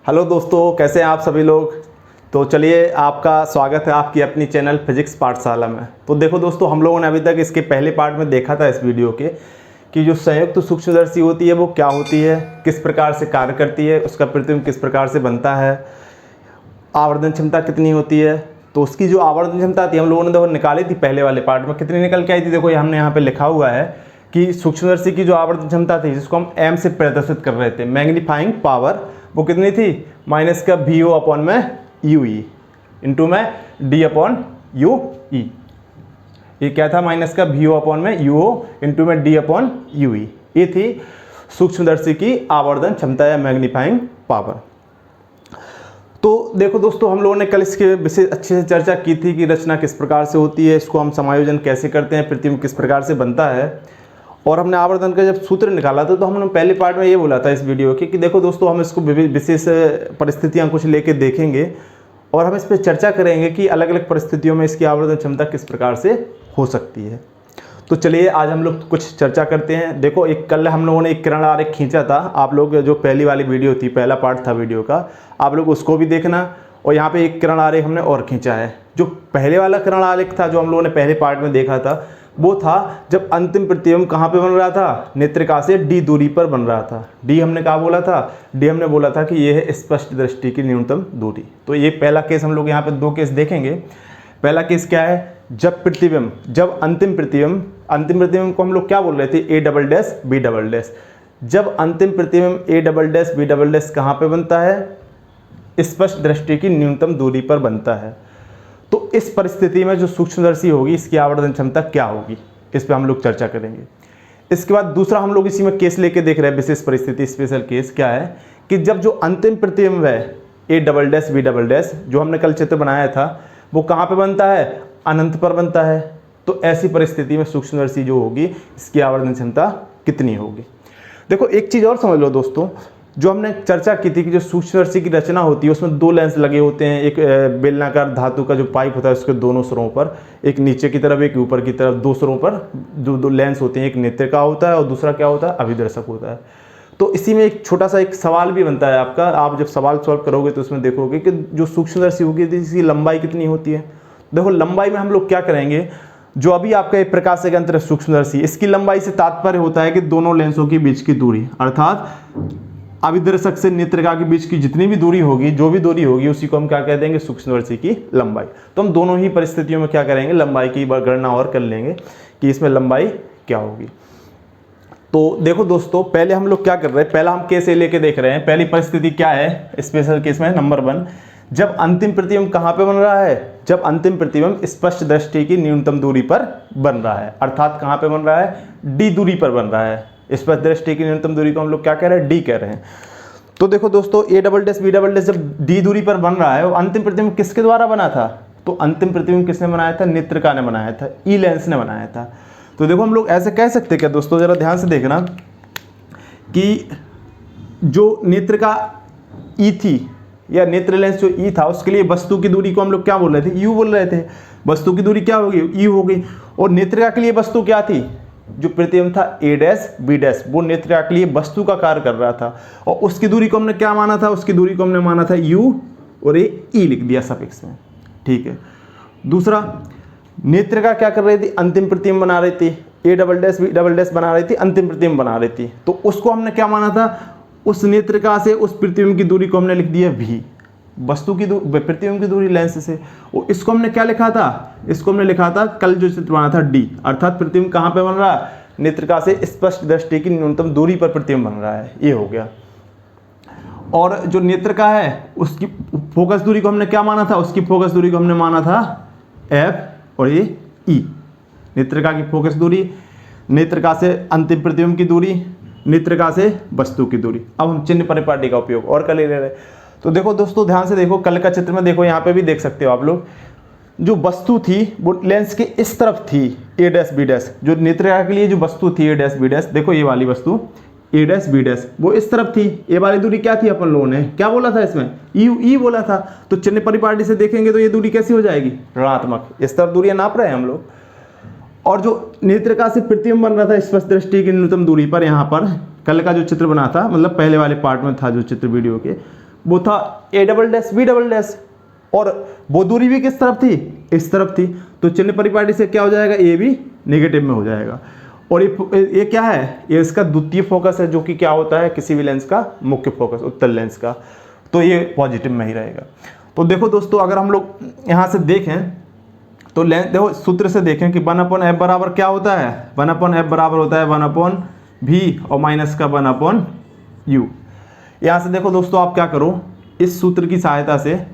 Hello दोस्तों, कैसे हैं आप सभी लोग। तो चलिए, आपका स्वागत है आपकी अपनी चैनल फिजिक्स पाठशाला में। तो देखो दोस्तों, हम लोगों ने अभी तक इसके पहले पार्ट में देखा था इस वीडियो के कि जो संयुक्त सूक्ष्मदर्शी होती है वो क्या होती है, किस प्रकार से कार्य करती है, उसका प्रतिबिंब किस प्रकार से बनता है, आवर्धन क्षमता कितनी होती है। तो उसकी जो आवर्धन क्षमता थी हम लोगों ने देखो निकाली थी पहले वाले पार्ट में। कितनी निकल के आई थी, देखो ये हमने यहाँ पे लिखा हुआ है कि सूक्ष्मदर्शी की जो आवर्धन क्षमता थी जिसको हम एम से प्रदर्शित कर रहे थे, मैग्नीफाइंग पावर, वो कितनी थी माइनस का वी ओ अपॉन में यू ई इंटू में डी अपॉन यू ई। ये क्या था, माइनस का वी ओ अपॉन में यू ओ इंटू में डी अपॉन यू ई। ये थी सूक्ष्मदर्शी की आवर्धन क्षमता या मैग्नीफाइंग पावर। तो देखो दोस्तों, हम लोगों ने कल इसके विषय अच्छे से चर्चा की थी कि रचना किस प्रकार से होती है, इसको हम समायोजन कैसे करते हैं, प्रतिबिंब किस प्रकार से बनता है, और हमने आवर्धन का जब सूत्र निकाला था तो हमने पहले पार्ट में ये बोला था इस वीडियो के कि देखो दोस्तों, हम इसको विशेष परिस्थितियां कुछ लेके देखेंगे और हम इस पर चर्चा करेंगे कि अलग अलग परिस्थितियों में इसकी आवर्धन क्षमता किस प्रकार से हो सकती है। तो चलिए आज हम लोग कुछ चर्चा करते हैं। देखो, एक कल हम लोगों ने एक किरण आरेख खींचा था, आप लोग जो पहली वाली वीडियो थी, पहला पार्ट था वीडियो का, आप लोग उसको भी देखना। और यहाँ पे एक किरण आरेख हमने और खींचा है। जो पहले वाला किरण आरेख था जो हम लोगों ने पहले पार्ट में देखा था, वो था जब अंतिम प्रतिबिंब कहाँ पे बन रहा था, नेत्रिका से डी दूरी पर बन रहा था। डी हमने कहा बोला था, डी हमने बोला था कि ये है स्पष्ट दृष्टि की न्यूनतम दूरी। तो ये पहला केस हम लोग यहाँ पे दो केस देखेंगे। पहला केस क्या है, जब प्रतिबिंब, जब अंतिम प्रतिबिंब को हम लोग क्या बोल रहे थे, A double dash B double dash. जब अंतिम प्रतिबिंब A double dash B double dash कहाँ पे बनता है, स्पष्ट दृष्टि की न्यूनतम दूरी पर बनता है। तो इस परिस्थिति में जो सूक्ष्मदर्शी होगी इसकी आवर्धन क्षमता क्या होगी, इस पे हम लोग चर्चा करेंगे। इसके बाद दूसरा हम लोग इसी में केस लेके देख रहे हैं, विशेष परिस्थिति, स्पेशल केस क्या है कि जब जो अंतिम प्रतिबिंब है A double dash B double dash, जो हमने कल चित्र बनाया था, वो कहाँ पे बनता है, अनंत पर बनता है। तो ऐसी परिस्थिति में सूक्ष्मदर्शी जो होगी इसकी आवर्धन क्षमता कितनी होगी। देखो, एक चीज़ और समझ लो दोस्तों, जो हमने चर्चा की थी कि जो सूक्ष्मदर्शी की रचना होती है उसमें दो लेंस लगे होते हैं। एक बेलनाकार धातु का जो पाइप होता है उसके दोनों सिरों पर, एक नीचे की तरफ एक ऊपर की तरफ, दो सिरों पर दो लेंस होते हैं। एक नेत्रिका होता है और दूसरा क्या होता है, अभिदर्शक होता है। तो इसी में एक छोटा सा एक सवाल भी बनता है आपका। आप जब सवाल सॉल्व करोगे तो उसमें देखोगे कि जो सूक्ष्मदर्शी होगी इसकी लंबाई कितनी होती है। देखो, लंबाई में हम लोग क्या करेंगे, जो अभी आपका एक प्रकाश यंत्र सूक्ष्मदर्शी, इसकी लंबाई से तात्पर्य होता है कि दोनों लेंसों के बीच की दूरी, अर्थात अभिदर्शक से नेत्रिका के बीच की जितनी भी दूरी होगी, जो भी दूरी होगी, उसी को हम क्या कह देंगे, सूक्ष्मदर्शी की लंबाई। तो हम दोनों ही परिस्थितियों में क्या करेंगे, लंबाई की गणना और कर लेंगे कि इसमें लंबाई क्या होगी। तो देखो दोस्तों, पहले हम लोग क्या कर रहे हैं, पहला हम केस ए लेके देख रहे हैं। पहली परिस्थिति क्या है, स्पेशल केस में नंबर 1, जब अंतिम प्रतिबिंब कहाँ पे बन रहा है, जब अंतिम प्रतिबिंब स्पष्ट दृष्टि की न्यूनतम दूरी पर बन रहा है, अर्थात कहाँ पे बन रहा है, डी दूरी पर बन रहा है। स्पष्ट दृष्टि की न्यूनतम दूरी को हम लोग क्या कह रहे हैं, डी कह रहे हैं। तो देखो दोस्तों, A double dash B double dash जब डी दूरी पर बन रहा है, वो अंतिम प्रतिबिंब किसके द्वारा बना था, तो अंतिम प्रतिबिंब किसने बनाया था, नेत्रिका ने बनाया था, ई लेंस ने बनाया था। तो देखो, हम लोग ऐसे कह सकते क्या दोस्तों, जरा ध्यान से देखना कि जो नेत्रिका ई थी या नेत्र लेंस जो ई था, उसके लिए वस्तु की दूरी को हम लोग क्या बोल रहे थे, यू बोल रहे थे। वस्तु की दूरी क्या होगी, ई होगी। और नेत्रिका के लिए वस्तु क्या थी, जो प्रतिबिंब था ए डैश बी डैश, वो नेत्रिका के लिए वस्तु का कार्य कर रहा था। और उसकी दूरी को हमने क्या माना था, उसकी दूरी को हमने माना था यू, और ये ई लिख दिया सफिक्स में, ठीक है। दूसरा, नेत्रिका क्या कर रही थी, अंतिम प्रतिबिंब बना रही थी, A double dash B double dash बना रही थी, अंतिम प्रतिबिंब बना रही थी। तो उसको हमने क्या माना था, उस नेत्रिका से उस प्रतिबिंब की दूरी को हमने लिख दिया वी, वस्तु की प्रतिबिंब की दूरी लेंस से। और इसको हमने क्या लिखा था, इसको हमने लिखा था कल जो चित्र बना था डी, अर्थात प्रतिबिंब कहाँ पे बन रहा है, नेत्रिका से स्पष्ट दृष्टि की न्यूनतम दूरी पर प्रतिबिंब बन रहा है, ये हो गया। और जो नेत्रिका है उसकी फोकस दूरी को हमने क्या माना था, उसकी फोकस दूरी को हमने माना था एफ, और ये ई, नेत्रिका की फोकस दूरी, नेत्रिका से अंतिम प्रतिबिंब की दूरी, नेत्रिका से वस्तु की दूरी। अब हम चिन्ह परिपाटी का उपयोग और कर ले रहे हैं। तो देखो दोस्तों, ध्यान से देखो, कल का चित्र में देखो, यहाँ पे भी देख सकते हो आप लोग, जो वस्तु थी वो लेंस के इस तरफ थी, ए डैश बी डैश, जो नेत्रिका के लिए जो वस्तु थी ए डैश बी डैश, देखो ये वाली वस्तु ए डैश बी डैश, वो इस तरफ थी। ए वाली दूरी क्या थी, अपन लोगों ने क्या बोला था इसमें, यू ई बोला था। तो चिन्ह परिपाटी से देखेंगे तो ये दूरी कैसी हो जाएगी, ऋणात्मक। इस तरफ दूरियां नाप रहे हैं हम लोग। और जो नेत्रिका से प्रतिबिंब बन रहा था स्पष्ट दृष्टि की न्यूनतम दूरी पर, यहाँ पर कल का जो चित्र बना था, मतलब पहले वाले पार्ट में था जो चित्र वीडियो के, वो था A double dash B double dash, और वो दूरी भी किस तरफ थी, इस तरफ थी। तो चिन्ह परिपाटी से क्या हो जाएगा, ए भी नेगेटिव में हो जाएगा। और ये क्या है, ये इसका द्वितीय फोकस है, जो कि क्या होता है किसी भी लेंस का मुख्य फोकस, उत्तल लेंस का, तो ये पॉजिटिव में ही रहेगा। तो देखो दोस्तों, अगर हम लोग यहाँ से देखें तो लेंस, देखो सूत्र से देखें कि 1/f बराबर क्या होता है, 1/f बराबर होता है 1/v और माइनस का 1/u। यहाँ से देखो दोस्तों, आप क्या करो, इस सूत्र की सहायता से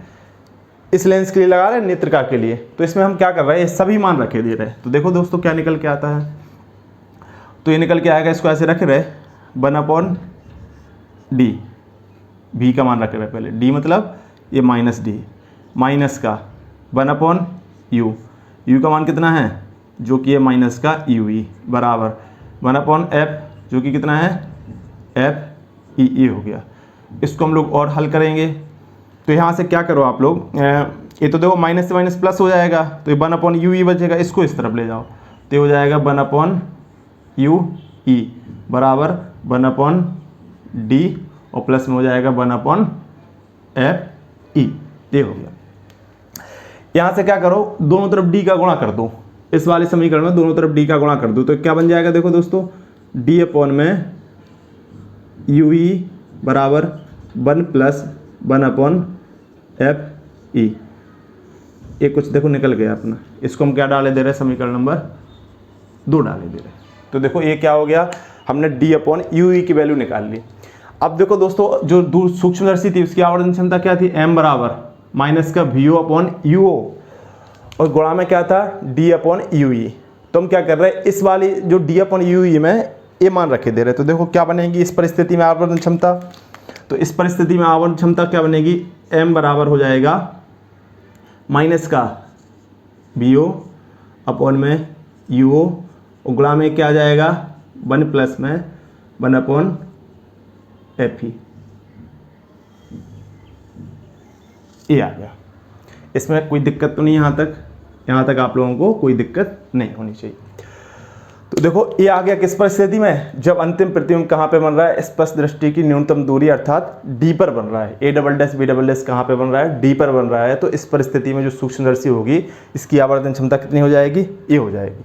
इस लेंस के लिए लगा रहे हैं, नेत्रिका के लिए, तो इसमें हम क्या कर रहे हैं, ये सभी मान रखे दे रहे हैं। तो देखो दोस्तों क्या निकल के आता है, तो ये निकल के आएगा, इसको ऐसे रख रहे 1/d, v का मान रख रहे हैं पहले, d मतलब ये -d, माइनस का 1/u, u का मान कितना है, जो कि ये माइनस का ue बराबर 1/f, जो कि कितना है f e हो गया। इसको हम लोग और हल करेंगे, तो यहाँ से क्या करो आप लोग, ये तो देखो माइनस से माइनस प्लस हो जाएगा, तो ये 1/ue बचेगा, इसको इस तरफ ले जाओ, तो ये हो जाएगा 1/ue बराबर 1/d और प्लस में हो जाएगा 1/fe, ये हो गया। यहाँ से क्या करो, दोनों तरफ d का गुणा कर दो, इस वाले समीकरण में दोनों तरफ d का गुणा कर दो, तो क्या बन जाएगा, देखो दोस्तों d अपॉन में ue बराबर 1 + 1/fe, ये कुछ देखो निकल गया अपना, इसको हम क्या डाले दे रहे हैं, समीकरण नंबर 2 डाले दे रहे हैं। तो देखो ये क्या हो गया, हमने d/ue की वैल्यू निकाल ली। अब देखो दोस्तों, जो दूर सूक्ष्मदर्शी थी उसकी आवर्धन क्षमता क्या थी, m बराबर माइनस का VO/UO, और गुणा में क्या था d/UE। तो हम क्या कर रहे हैं, इस वाली जो d/UE में ये मान रखे दे रहे हैं। तो देखो क्या बनेगी इस परिस्थिति में आवर्धन क्षमता, तो इस परिस्थिति में आवर्धन क्षमता क्या बनेगी, m बराबर हो जाएगा माइनस का VO/UO, और गुणा में क्या आ जाएगा 1 प्लस में 1/fe, ये आ गया। इसमें कोई दिक्कत तो नहीं, यहाँ तक आप लोगों को कोई दिक्कत नहीं होनी चाहिए। तो देखो ये आ गया किस परिस्थिति में, जब अंतिम प्रतिबिंब कहाँ पे बन रहा है, स्पष्ट दृष्टि की न्यूनतम दूरी अर्थात d पर बन रहा है, a double dash b double dash कहाँ पे बन रहा है, d पर बन रहा है। तो इस परिस्थिति में जो सूक्ष्मदर्शी होगी इसकी आवर्धन क्षमता कितनी हो जाएगी, ये हो जाएगी।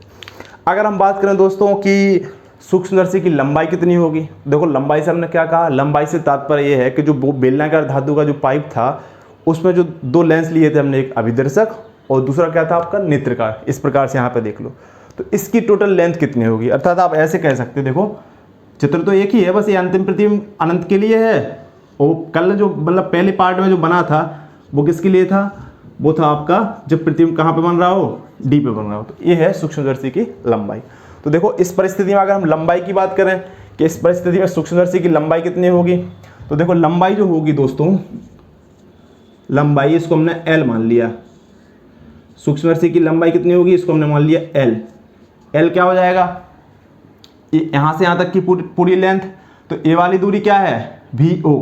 अगर हम बात करें दोस्तों कि सूक्ष्मदर्शी की लंबाई कितनी होगी, देखो लंबाई से हमने क्या कहा, लंबाई से तात्पर्य ये है कि जो बेलनाकार धातु का जो पाइप था उसमें जो 2 लेंस लिए थे हमने, एक अभिदर्शक और दूसरा क्या था आपका नेत्रकार, इस प्रकार से यहाँ पे देख लो। तो इसकी टोटल लेंथ कितनी होगी, अर्थात आप ऐसे कह सकते हो, देखो चित्र तो एक ही है, बस ये अंतिम प्रतिबिंब अनंत के लिए है, और कल जो मतलब पहले पार्ट में जो बना था वो किसके लिए था, वो था आपका जब प्रतिबिंब कहाँ पे बन रहा हो, डी पे बन रहा हो। तो ये है सूक्ष्मदर्शी की लंबाई। तो देखो इस परिस्थिति में अगर हम लंबाई की बात करें कि इस परिस्थिति में सूक्ष्मदर्शी की लंबाई कितनी होगी, तो देखो लंबाई जो होगी दोस्तों, लंबाई इसको हमने L मान लिया, सूक्ष्मदर्शी की लंबाई कितनी होगी, इसको हमने मान लिया L। L क्या हो जाएगा, यहाँ से यहाँ तक की पूरी लेंथ, तो ए वाली दूरी क्या है VO,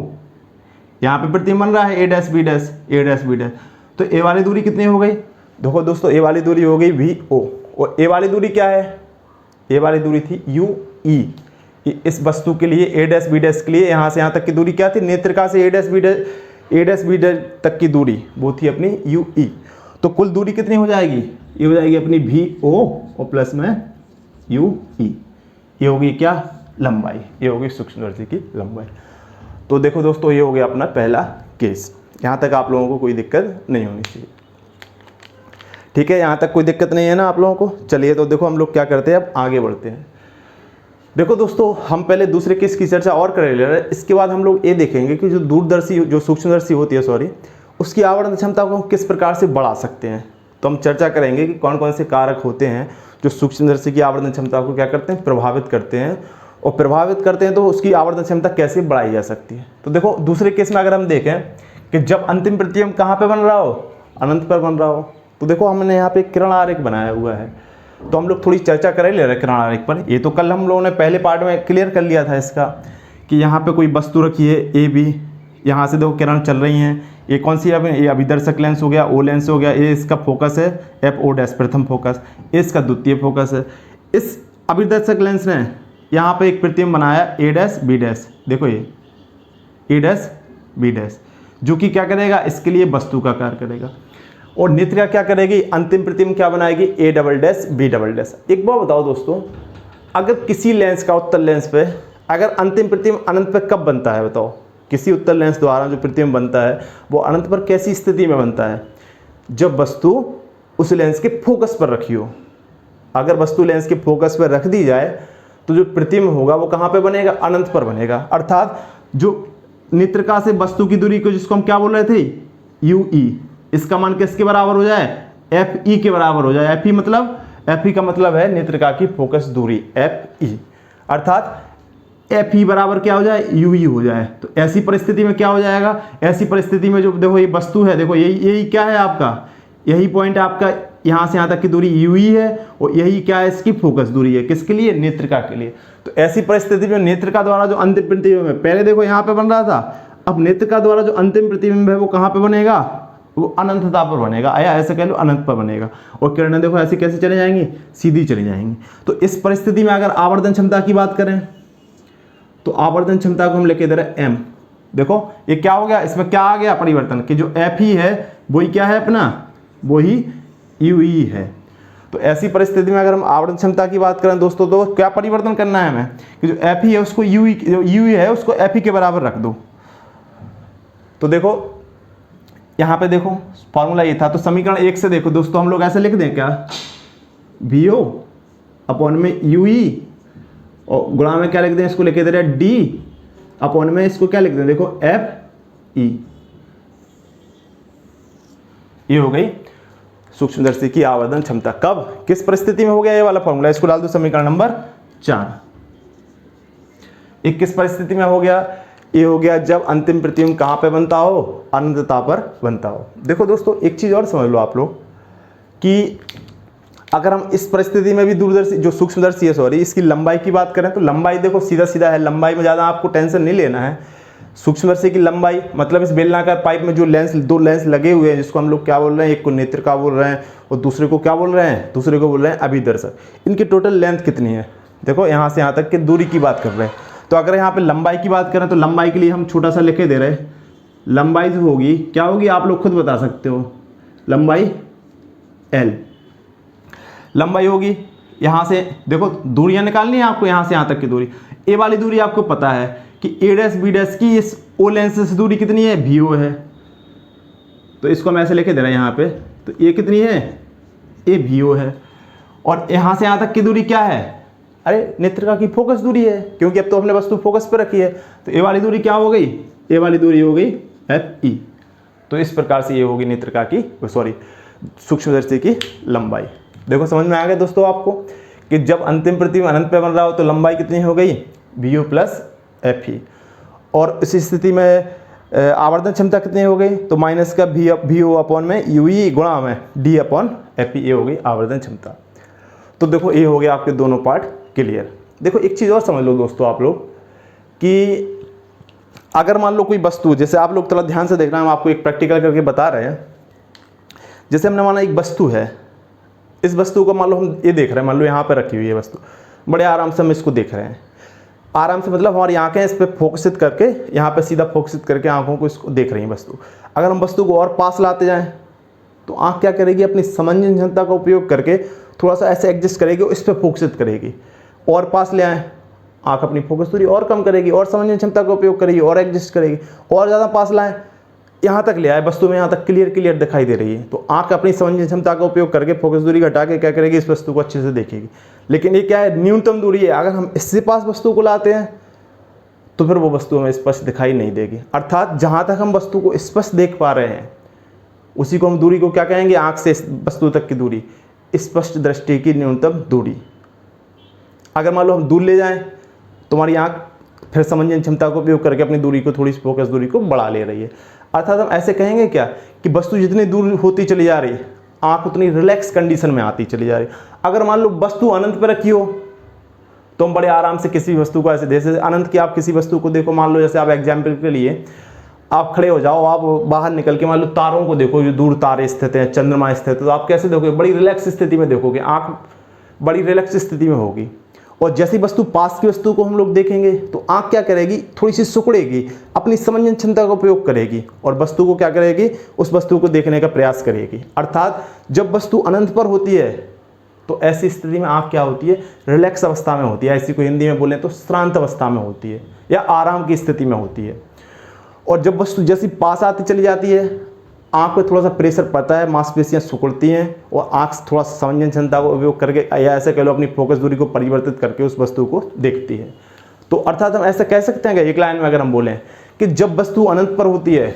यहाँ पे प्रतिबिंब बन रहा है A dash B dash, A dash B dash, तो ए वाली दूरी कितनी हो गई, देखो दोस्तों ए वाली दूरी हो गई VO, और ए वाली दूरी क्या है, ए वाली दूरी थी UE। इस वस्तु के लिए A डैश B डैश के लिए यहाँ से यहाँ तक की दूरी क्या थी, नेत्रिका से A डैश B डैश तक की दूरी वो थी अपनी UE। तो कुल दूरी कितनी हो जाएगी, ये हो जाएगी अपनी VO और प्लस में UE, ये होगी क्या लंबाई, ये होगी सूक्ष्मदर्शी की लंबाई। तो देखो दोस्तों ये हो गया अपना पहला केस, यहाँ तक आप लोगों को कोई दिक्कत नहीं होनी चाहिए, ठीक है, यहाँ तक कोई दिक्कत नहीं है ना आप लोगों को। चलिए तो देखो हम लोग क्या करते हैं, अब आगे बढ़ते हैं। देखो दोस्तों हम पहले दूसरे केस की चर्चा और कर ले रहे हैं, इसके बाद हम लोग ये देखेंगे कि जो दूरदर्शी जो सूक्ष्मदर्शी होती है उसकी आवर्धन क्षमता को किस प्रकार से बढ़ा सकते हैं। तो हम चर्चा करेंगे कि कौन कौन से कारक होते हैं जो सूक्ष्मदर्शी की आवर्धन क्षमता को क्या करते हैं, प्रभावित करते हैं, और प्रभावित करते हैं तो उसकी आवर्धन क्षमता कैसे बढ़ाई जा सकती है। तो देखो दूसरे केस में अगर हम देखें कि जब अंतिम प्रतिबिंब कहाँ पे बन रहा हो, अनंत पर बन रहा हो, तो देखो हमने यहाँ पे किरण आरेख बनाया हुआ है, तो हम लोग थोड़ी चर्चा कर ले रहे किरण आरेख पर। ये तो कल हम लोगों ने पहले पार्ट में क्लियर कर लिया था इसका, कि यहाँ पे कोई वस्तु रखी है AB, यहाँ से देखो किरण चल रही हैं, ये कौन सी है, ये अभिदर्शक लेंस हो गया, O लेंस हो गया, ये इसका फोकस है FO डैश प्रथम फोकस, इसका द्वितीय फोकस है। इस अभिदर्शक लेंस ने यहाँ पे एक प्रतिबिंब बनाया A डैश B डैश, देखो ये A डैश B डैश, जो कि क्या करेगा, इसके लिए वस्तु का कार्य करेगा। और नेत्रिका क्या करेगी, अंतिम प्रतिबिंब क्या बनाएगी, A double dash B double dash. एक बार बताओ दोस्तों, अगर किसी लेंस का उत्तल लेंस पे अगर अंतिम प्रतिबिंब अनंत पे कब बनता है, बताओ। किसी उत्तल लेंस द्वारा जो प्रतिबिंब बनता है वो अनंत पर कैसी स्थिति में बनता है, जब वस्तु उस लेंस के फोकस पर रखी हो। अगर वस्तु लेंस के फोकस पर रख दी जाए तो जो प्रतिबिंब होगा वो कहाँ पे बनेगा, अनंत पर बनेगा। अर्थात जो नेत्रिका से वस्तु की दूरी को जिसको हम क्या बोल रहे थे, UE, इसका मान किसके बराबर हो जाए, FE के बराबर हो जाए। FE का मतलब है नेत्रिका की फोकस दूरी, FE। अर्थात FE बराबर क्या हो जाए, UE हो जाए। तो ऐसी परिस्थिति में क्या हो जाएगा, ऐसी परिस्थिति में जो देखो ये वस्तु है, देखो यही क्या है आपका, यही पॉइंट आपका यहाँ से यहाँ तक की दूरी UE है और यही क्या है, इसकी फोकस दूरी है, किसके लिए, नेत्रिका के लिए। तो ऐसी परिस्थिति में नेत्रिका द्वारा जो अंतिम प्रतिबिंब है, पहले देखो यहाँ पे बन रहा था, अब नेत्रिका द्वारा जो अंतिम प्रतिबिंब है वो कहाँ पे बनेगा, वो अनंतता पर बनेगा, या ऐसे कह लो अनंत पर बनेगा। और किरणें देखो ऐसे कैसे चले जाएंगी, सीधी चली जाएंगी। तो इस परिस्थिति में अगर आवर्धन क्षमता की बात करें तो आवर्धन क्षमता को हम लेके दे रहे M। देखो ये क्या हो गया, इसमें क्या आ गया परिवर्तन, कि जो FE है वही क्या है अपना, वही UE है। तो ऐसी परिस्थिति में अगर हम आवर्धन क्षमता की बात करें दोस्तों, तो क्या परिवर्तन करना है हमें, कि जो FE है उसको UE है उसको FE के बराबर रख दो। तो देखो यहाँ पे देखो फॉर्मूला ये था, तो समीकरण 1 से देखो दोस्तों हम लोग ऐसे लिख दें क्या, VO अपॉन में UE और गुणा में क्या लिख दें, इसको लिखे दे रहे D अपॉन में इसको क्या लिख दें, देखो FE। ये हो गई सूक्ष्मदर्शी की आवर्धन क्षमता। कब, किस परिस्थिति में हो गया ये वाला फॉर्मूला, इसको डाल दो समीकरण नंबर 4। ये किस परिस्थिति में हो गया, ये हो गया जब अंतिम प्रतिबिंब कहाँ पे बनता हो, अनंतता पर बनता हो। देखो दोस्तों एक चीज और समझ लो आप लोग, कि अगर हम इस परिस्थिति में भी दूरदर्शी जो सूक्ष्मदर्शी है, सॉरी, इसकी लंबाई की बात करें तो लंबाई देखो सीधा सीधा है, लंबाई में ज़्यादा आपको टेंशन नहीं लेना है। सूक्ष्मदर्शी की लंबाई मतलब इस बेलनाकार पाइप में जो लेंस, दो लेंस लगे हुए हैं, जिसको हम लोग क्या बोल रहे हैं, एक को नेत्रिका बोल रहे हैं और दूसरे को क्या बोल रहे हैं, दूसरे को बोल रहे हैं अभिदर्शक। इनकी टोटल लेंथ कितनी है, देखो यहाँ से यहाँ तक की दूरी की बात कर रहे हैं। तो अगर यहाँ पे लंबाई की बात करें तो लंबाई के लिए हम छोटा सा लिखे दे रहे हैं, लंबाई जो होगी क्या होगी, आप लोग खुद बता सकते हो, लंबाई L लंबाई होगी। यहाँ से देखो दूरियां निकालनी है आपको, यहाँ से यहाँ तक की दूरी, ए वाली दूरी आपको पता है कि A डैश B डैश की इस O लेंस से दूरी कितनी है, VO है। तो इसको हम ऐसे लेके दे रहे हैं यहाँ पे, तो ये कितनी है, A VO है। और यहाँ से यहाँ तक की दूरी क्या है, अरे नेत्रिका की फोकस दूरी है, क्योंकि अब तो हमने वस्तु फोकस पे रखी है। तो ए वाली दूरी क्या हो गई, ए वाली दूरी हो गई FE। तो इस प्रकार से ये होगी नेत्रिका की, सॉरी, सूक्ष्मदर्शी की लंबाई। देखो समझ में आ गया दोस्तों आपको, कि जब अंतिम प्रतिबिंब अनंत पे बन रहा हो तो लंबाई कितनी हो गई, VO प्लस FE। और इस स्थिति में आवर्धन क्षमता कितनी हो गई, तो माइनस का VO अपॉन में UE गुणा में D अपॉन FE, ये हो गई आवर्धन क्षमता। तो देखो ये हो गया आपके दोनों पार्ट क्लियर। देखो एक चीज़ और समझ लो दोस्तों आप लोग, कि अगर मान लो कोई वस्तु, जैसे आप लोग थोड़ा ध्यान से देखना, हम आपको एक प्रैक्टिकल करके बता रहे हैं। जैसे हमने माना एक वस्तु है, इस वस्तु को मान लो हम ये देख रहे हैं, मान लो यहाँ पे रखी हुई है वस्तु, बड़े आराम से हम इसको देख रहे हैं। आराम से मतलब हमारी आंखें इस पर फोकसित करके, यहाँ पे सीधा फोकसित करके आंखों को इसको देख रही हैं वस्तु। अगर हम वस्तु को और पास लाते जाएं तो आंख क्या करेगी, अपनी समंजन क्षमता का उपयोग करके थोड़ा सा ऐसे एडजस्ट करेगी और इस पर फोकसित करेगी। और पास ले आएँ, आंख अपनी फोकस दूरी और कम करेगी और समंजन क्षमता का उपयोग करेगी और एडजस्ट करेगी। और ज़्यादा पास लाएँ, यहाँ तक ले आए, वस्तु में यहाँ तक क्लियर दिखाई दे रही है, तो आंख अपनी समंजन क्षमता का उपयोग करके फोकस दूरी घटा के क्या करेगी, इस वस्तु को अच्छे से देखेगी। लेकिन ये क्या है, न्यूनतम दूरी है। अगर हम इससे पास वस्तु को लाते हैं तो फिर वो वस्तु हमें स्पष्ट दिखाई नहीं देगी। अर्थात जहाँ तक हम वस्तु को स्पष्ट देख पा रहे हैं उसी को हम दूरी को क्या कहेंगे, आंख से वस्तु तक की दूरी, स्पष्ट दृष्टि की न्यूनतम दूरी। अगर मान लो हम दूर ले जाएं तो हमारी आंख फिर समंजन क्षमता का उपयोग करके अपनी दूरी को, थोड़ी फोकस दूरी को बढ़ा ले रही है। अर्थात हम ऐसे कहेंगे क्या, कि वस्तु जितनी दूर होती चली जा रही है, आंख उतनी रिलैक्स कंडीशन में आती चली जा रही है। अगर मान लो वस्तु अनंत पर रखी हो तो हम बड़े आराम से किसी वस्तु को ऐसे, जैसे अनंत की आप किसी वस्तु को देखो, मान लो जैसे आप एग्जाम्पल के लिए आप खड़े हो जाओ, आप बाहर निकल के मान लो तारों को देखो, जो दूर तारे स्थित हैं, चंद्रमा स्थित है, तो आप कैसे देखोगे, बड़ी रिलैक्स स्थिति में देखोगे, आंख बड़ी रिलैक्स स्थिति में होगी। और जैसी वस्तु पास की वस्तु को हम लोग देखेंगे तो आंख क्या करेगी, थोड़ी सी सिकुड़ेगी, अपनी समझन क्षमता का उपयोग करेगी और वस्तु को क्या करेगी, उस वस्तु को देखने का प्रयास करेगी। अर्थात जब वस्तु अनंत पर होती है तो ऐसी स्थिति में आंख क्या होती है, रिलैक्स अवस्था में होती है, ऐसी को हिंदी में बोलें तो श्रांत अवस्था में होती है या आराम की स्थिति में होती है। और जब वस्तु जैसी पास आती चली जाती है, आंख पे थोड़ा सा प्रेशर पड़ता है, मांसपेशियां सिकुड़ती हैं और आंख थोड़ा सा समझन क्षमता का उपयोग करके या ऐसे कह लो अपनी फोकस दूरी को परिवर्तित करके उस वस्तु को देखती है। तो अर्थात हम ऐसा कह सकते हैं कि एक लाइन में अगर हम बोलें कि जब वस्तु अनंत पर होती है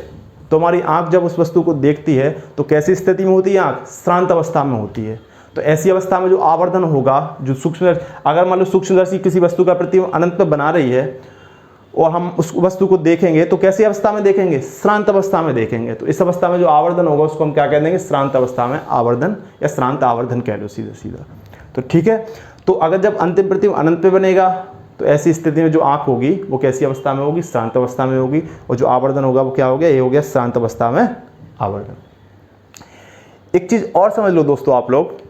तो हमारी आंख जब उस वस्तु को देखती है तो कैसी स्थिति में होती है, आंख श्रांत अवस्था में होती है। तो ऐसी अवस्था में जो आवर्धन होगा, जो सूक्ष्म, अगर मान लो सूक्ष्मदर्शी किसी वस्तु का प्रतिबिंब अनंत पर बना रही है और हम उस वस्तु को देखेंगे तो कैसी अवस्था में देखेंगे, श्रांत अवस्था में देखेंगे। तो इस अवस्था में जो आवर्धन होगा उसको हम क्या कह देंगे, श्रांत अवस्था में आवर्धन या श्रांत आवर्धन कह लो सीधा सीधा। तो ठीक है, तो अगर जब अंतिम प्रतिबिंब अनंत पे बनेगा तो ऐसी स्थिति में जो आंख होगी वो कैसी अवस्था में होगी, श्रांत अवस्था में होगी, और जो आवर्धन होगा वो क्या हो गया, ये हो गया श्रांत अवस्था में आवर्धन। एक चीज़ और समझ लो दोस्तों आप लोग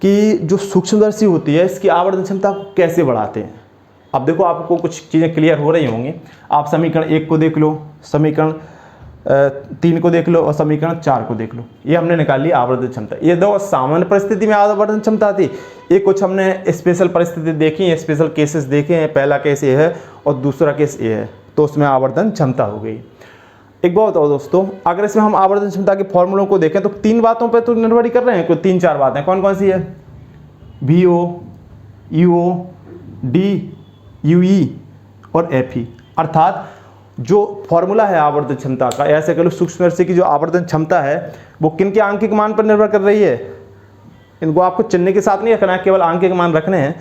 कि जो सूक्ष्मदर्शी होती है इसकी आवर्धन क्षमता को कैसे बढ़ाते हैं। अब देखो आपको कुछ चीज़ें क्लियर हो रही होंगी। आप समीकरण 1 को देख लो, समीकरण 3 को देख लो और समीकरण 4 को देख लो। ये हमने निकाल ली आवर्धन क्षमता। ये दो सामान्य परिस्थिति में आवर्धन क्षमता थी, ये कुछ हमने स्पेशल परिस्थिति देखी है, स्पेशल केसेस देखे हैं। पहला केस ये है और दूसरा केस ये है, तो उसमें आवर्धन क्षमता हो गई। एक बात बताओ दोस्तों, अगर इसमें हम आवर्धन क्षमता के फॉर्मूलों को देखें तो 3 बातों पर तो निर्भर ही कर रहे हैं, कोई 3-4 बातें। कौन कौन सी है, VO, UO, D, UE और FE। अर्थात जो फॉर्मूला है आवर्धन क्षमता का, ऐसे कह लो सूक्ष्मदर्शी की जो आवर्धन क्षमता है वो किन के आंकिक मान पर निर्भर कर रही है। इनको आपको चिन्ह के साथ नहीं रखना है, केवल आंकिक मान रखने हैं।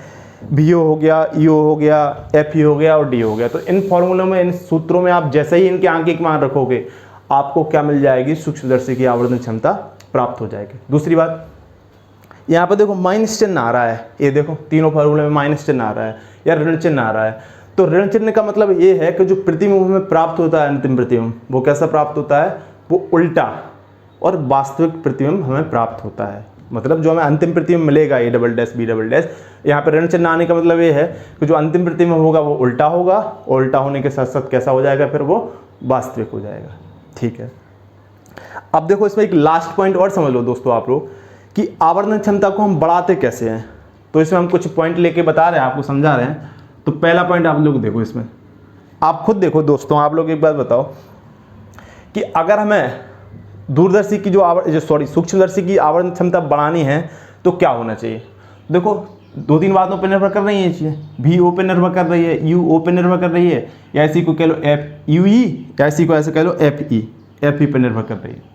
VO हो गया, EO हो गया, FE हो गया और D हो गया। तो इन फॉर्मूलों में, इन सूत्रों में आप जैसे ही इनके आंकिक मान रखोगे आपको क्या मिल जाएगी, सूक्ष्मदर्शी की आवर्धन क्षमता प्राप्त हो जाएगी। दूसरी बात, यहाँ पर देखो माइनस चिन्ह आ रहा है, ये देखो तीनों फॉर्मूले में माइनस चिन्ह आ रहा है या ऋण चिन्ह आ रहा है। तो ऋण चिन्ह का मतलब ये है कि जो प्रतिबिंब हमें प्राप्त होता है, अंतिम प्रतिबिंब, वो कैसा प्राप्त होता है, वो उल्टा और वास्तविक प्रतिबिंब हमें प्राप्त होता है। मतलब जो हमें अंतिम प्रतिबिंब मिलेगा A double dash B double dash, यहाँ पर ऋण चिन्ह आने का मतलब ये है कि जो अंतिम प्रतिबिंब होगा वो उल्टा होगा, और उल्टा होने के साथ साथ कैसा हो जाएगा, फिर वो वास्तविक हो जाएगा। ठीक है, अब देखो इसमें एक लास्ट पॉइंट और समझ लो दोस्तों आप लोग कि आवर्धन क्षमता को हम बढ़ाते कैसे हैं। तो इसमें हम कुछ पॉइंट लेके बता रहे हैं, आपको समझा रहे हैं। तो पहला पॉइंट आप लोग देखो, इसमें आप खुद देखो दोस्तों, आप लोग एक बात बताओ कि अगर हमें दूरदर्शी की सूक्ष्मदर्शी की आवर्धन क्षमता बढ़ानी है तो क्या होना चाहिए। देखो 2-3 बातों पर निर्भर कर रही है ये चीज़ें। VO पे निर्भर कर रही है, UO पे निर्भर कर रही है, या इसी को कह लो UE, या इसी को ऐसे कह लो FE पे निर्भर कर रही है।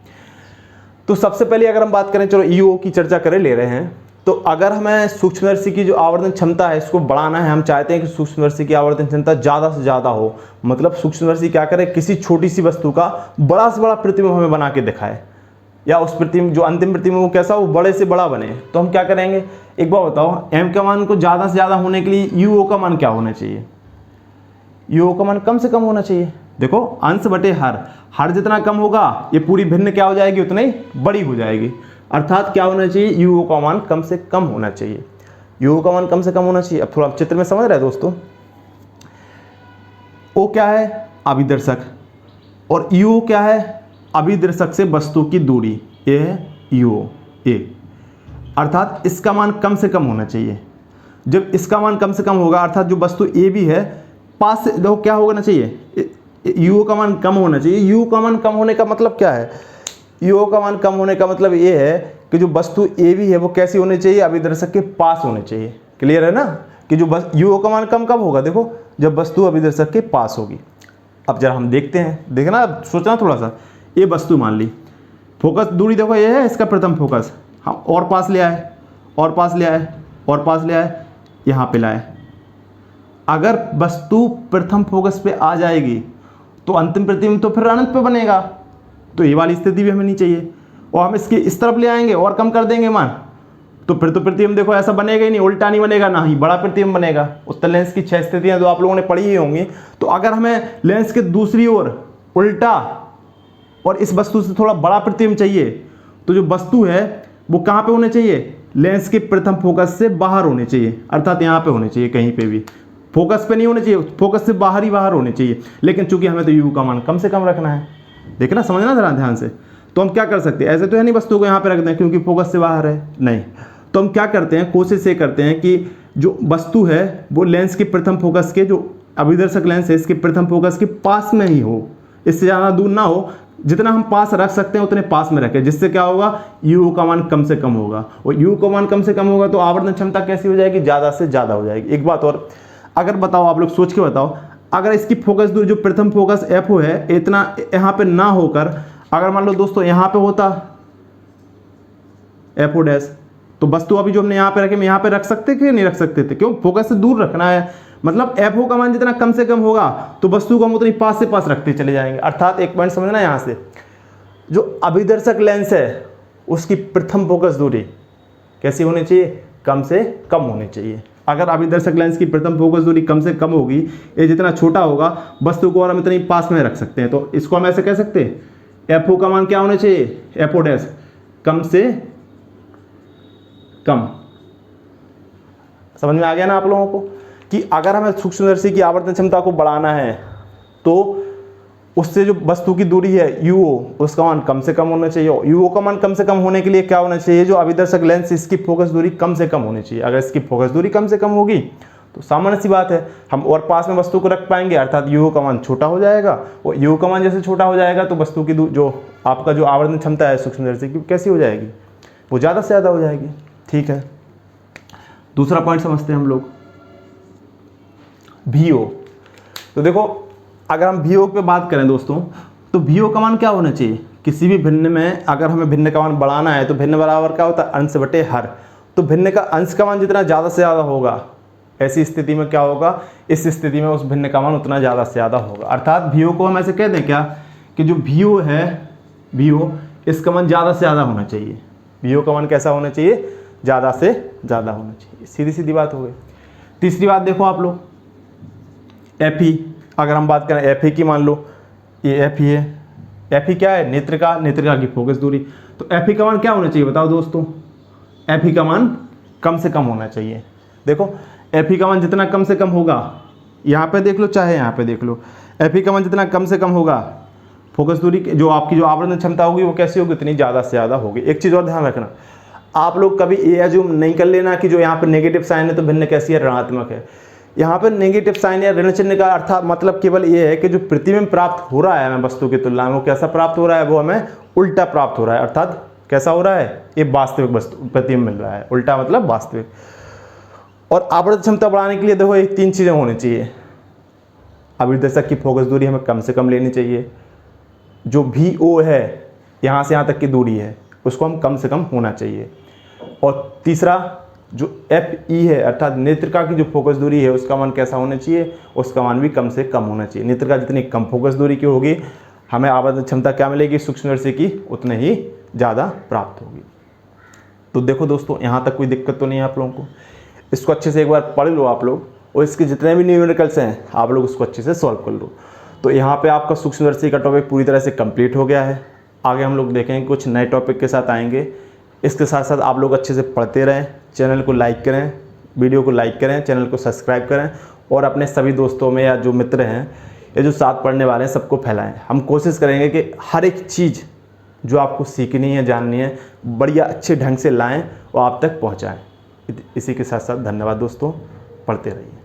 तो सबसे पहले अगर हम बात करें, चलो EO की चर्चा करें ले रहे हैं, तो अगर हमें सूक्ष्मदर्शी की जो आवर्धन क्षमता है इसको बढ़ाना है, हम चाहते हैं कि सूक्ष्मदर्शी की आवर्धन क्षमता ज़्यादा से ज़्यादा हो। मतलब सूक्ष्मदर्शी क्या करे, किसी छोटी सी वस्तु का बड़ा से बड़ा प्रतिबिंब हमें बना के दिखाए, या उस प्रतिबिंब जो अंतिम प्रतिबिंब वो कैसा, वो बड़े से बड़ा बने। तो हम क्या करेंगे, एक बार बताओ, M का मान को ज़्यादा से ज़्यादा होने के लिए UO का मान क्या होना चाहिए, UO का मान कम से कम होना चाहिए। देखो अंश बटे हर जितना कम होगा ये पूरी भिन्न क्या हो जाएगी, उतनी बड़ी हो जाएगी। अर्थात क्या होना चाहिए, UO का मान कम से कम होना चाहिए। UO का मान कम से कम होना चाहिए। अब थोड़ा चित्र में समझ रहे हैं दोस्तों, O क्या है, अभिदर्शक, और UO क्या है, अभिदर्शक से वस्तु की दूरी, ये है UO A। अर्थात इसका मान कम से कम होना चाहिए। जब इसका मान कम से कम होगा, अर्थात जो वस्तु A भी है पास से, देखो क्या होना चाहिए, UO का मान कम होना चाहिए। UO का मान कम होने का मतलब क्या है, UO का मान कम होने का मतलब ये है कि जो वस्तु A भी है वो कैसी होनी चाहिए, अभिदर्शक के पास होनी चाहिए। क्लियर है ना, कि जो UO का मान कम कब होगा, देखो जब वस्तु अभिदर्शक के पास होगी। अब जरा हम देखते हैं, देखना सोचना थोड़ा सा, ये वस्तु मान ली, फोकस दूरी देखो ये है इसका प्रथम फोकस, हम और पास ले आए, और पास ले आए, और पास ले आए, यहाँ पे लाए। अगर वस्तु प्रथम फोकस पे आ जाएगी तो अंतिम प्रतिबिंब तो फिर अनंत पे बनेगा। तो ये वाली स्थिति भी हमें नहीं चाहिए, और हम इसके इस तरफ ले आएंगे और कम कर देंगे मान, तो फिर तो प्रतिबिंब देखो ऐसा बनेगा ही नहीं, उल्टा नहीं बनेगा, ना ही बड़ा प्रतिबिंब बनेगा। उत्तल लेंस की 6 स्थितियां जो आप लोगों ने पढ़ी ही होंगी। तो अगर हमें लेंस के दूसरी ओर उल्टा और इस वस्तु से थोड़ा बड़ा प्रतिबिंब चाहिए, तो जो वस्तु है वो कहाँ पे होने चाहिए, लेंस के प्रथम फोकस से बाहर होने चाहिए, अर्थात यहाँ पे होने चाहिए, कहीं पे भी फोकस पे नहीं होने चाहिए, फोकस से बाहर ही बाहर होने चाहिए। लेकिन चूंकि हमें तो यू का मान कम से कम रखना है, देखना समझना जरा ध्यान से, तो हम क्या कर सकते हैं, ऐसे तो है नहीं वस्तु को यहाँ पे रख दें क्योंकि फोकस से बाहर है, नहीं, तो हम क्या करते हैं, कोशिश ये करते हैं कि जो वस्तु है वो लेंस के प्रथम फोकस के, जो अभिदर्शक लेंस है इसके प्रथम फोकस के पास में ही हो, इससे ज़्यादा दूर ना हो, जितना हम पास रख सकते हैं उतने पास में रखें, जिससे क्या होगा, यू का मान कम से कम होगा, और यू का मान कम से कम होगा तो आवर्धन क्षमता कैसी हो जाएगी, ज़्यादा से ज़्यादा हो जाएगी। एक बात और, अगर बताओ आप लोग सोच के बताओ, अगर इसकी फोकस दूरी जो प्रथम फोकस एफ ओ है इतना यहाँ पे ना होकर अगर मान लो दोस्तों यहाँ पे होता एफ ओ डैश, तो वस्तु अभी जो हमने यहाँ पे रखे हम यहाँ पे रख सकते कि नहीं रख सकते थे, क्यों, फोकस से दूर रखना है, मतलब एफ ओ का मान जितना कम से कम होगा तो वस्तु को हम उतनी पास से पास रखते चले जाएंगे। अर्थात एक पॉइंट समझना, यहाँ से जो अभिदर्शक लेंस है उसकी प्रथम फोकस दूरी कैसी होनी चाहिए, कम से कम होनी चाहिए। अगर अभिदर्शक लेंस की प्रथम फोकस दूरी कम से कम होगी, ये जितना छोटा होगा वस्तु को और हम इतनी पास में रख सकते हैं, तो इसको हम ऐसे कह सकते हैं एफ ओ का मान क्या होना चाहिए, एफ ओ डैश कम से कम। समझ में आ गया ना आप लोगों को, कि अगर हमें सूक्ष्मदर्शी की आवर्तन क्षमता को बढ़ाना है तो उससे जो वस्तु की दूरी है यूओ, उसका मान कम से कम होना चाहिए। यूओ का मान कम से कम होने के लिए क्या होना चाहिए, जो अभिदर्शक लेंस इसकी फोकस दूरी कम से कम होनी चाहिए। अगर इसकी फोकस दूरी कम से कम होगी तो सामान्य सी बात है हम और पास में वस्तु को रख पाएंगे, अर्थात यूओ का मान छोटा हो जाएगा, और यूओ का मान जैसे छोटा हो जाएगा तो वस्तु की जो आपका जो आवर्तन क्षमता है सूक्ष्मदर्शी की कैसी हो जाएगी, वो ज़्यादा से ज़्यादा हो जाएगी। ठीक है, दूसरा पॉइंट समझते हैं हम लोग, VO। तो देखो अगर हम VO पे बात करें दोस्तों, तो VO का मान क्या होना चाहिए, किसी भी भिन्न में अगर हमें भिन्न का मान बढ़ाना है तो भिन्न बराबर क्या होता है, अंश बटे हर। तो भिन्न का अंश का मान जितना ज़्यादा से ज़्यादा होगा, ऐसी स्थिति में क्या होगा, इस स्थिति में उस भिन्न का मान उतना ज़्यादा से ज़्यादा होगा। अर्थात VO को हम ऐसे कह दें क्या, कि जो VO है, VO इसका मान ज़्यादा से ज़्यादा होना चाहिए। VO का मान कैसा होना चाहिए, ज़्यादा से ज़्यादा होना चाहिए। सीधी सीधी बात हो गई। तीसरी बात देखो आप लोग, FE, अगर हम बात करें FE की, मान लो ये FE है, FE क्या है, नेत्रिका की फोकस दूरी। तो FE का मान क्या होना चाहिए बताओ दोस्तों, FE का मान कम से कम होना चाहिए। देखो FE का मान जितना कम से कम होगा, यहाँ पे देख लो चाहे यहाँ पे देख लो, FE का मान जितना कम से कम होगा, फोकस दूरी जो आपकी जो आवर्धन क्षमता होगी वो कैसी होगी, इतनी ज़्यादा से ज़्यादा होगी। एक चीज़ और ध्यान रखना, आप लोग कभी ये एज्यूम नहीं कर लेना कि जो यहाँ पर नेगेटिव साइन है तो भिन्न कैसी है, ऋणात्मक है। यहाँ पर नेगेटिव साइन या ऋण चिन्ह का अर्थात मतलब केवल ये है कि जो प्रतिबिंब प्राप्त हो रहा है हमें वस्तु की तुलना में, वो कैसा प्राप्त हो रहा है, वो हमें उल्टा प्राप्त हो रहा है। अर्थात कैसा हो रहा है, ये वास्तविक वस्तु प्रतिबिंब मिल रहा है, उल्टा मतलब वास्तविक। और आवर्तन क्षमता बढ़ाने के लिए देखो ये 3 चीज़ें होनी चाहिए। अभिदर्शक की फोकस दूरी हमें कम से कम लेनी चाहिए, जो VO है यहाँ से यहाँ तक की दूरी है उसको हम कम से कम होना चाहिए, और तीसरा जो FE है अर्थात नेत्रिका की जो फोकस दूरी है उसका मान कैसा होना चाहिए, उसका मान भी कम से कम होना चाहिए। नेत्रिका जितनी कम फोकस दूरी की होगी हमें आवर्तन क्षमता क्या मिलेगी, सूक्ष्मदर्शी की उतने ही ज़्यादा प्राप्त होगी। तो देखो दोस्तों यहाँ तक कोई दिक्कत तो नहीं है आप लोगों को, इसको अच्छे से एक बार पढ़ लो आप लोग, और इसके जितने भी न्यूमेरिकल्स हैं आप लोग उसको अच्छे से सॉल्व कर लो। तो यहाँ पे आपका सूक्ष्मदर्शी का टॉपिक पूरी तरह से कंप्लीट हो गया है। आगे हम लोग देखेंगे कुछ नए टॉपिक के साथ आएंगे। इसके साथ साथ आप लोग अच्छे से पढ़ते रहें, चैनल को लाइक करें, वीडियो को लाइक करें, चैनल को सब्सक्राइब करें, और अपने सभी दोस्तों में या जो मित्र हैं या जो साथ पढ़ने वाले हैं सबको फैलाएं। हम कोशिश करेंगे कि हर एक चीज़ जो आपको सीखनी है, जाननी है, बढ़िया अच्छे ढंग से लाएं और आप तक पहुंचाएं। इसी के साथ साथ धन्यवाद दोस्तों, पढ़ते रहिए।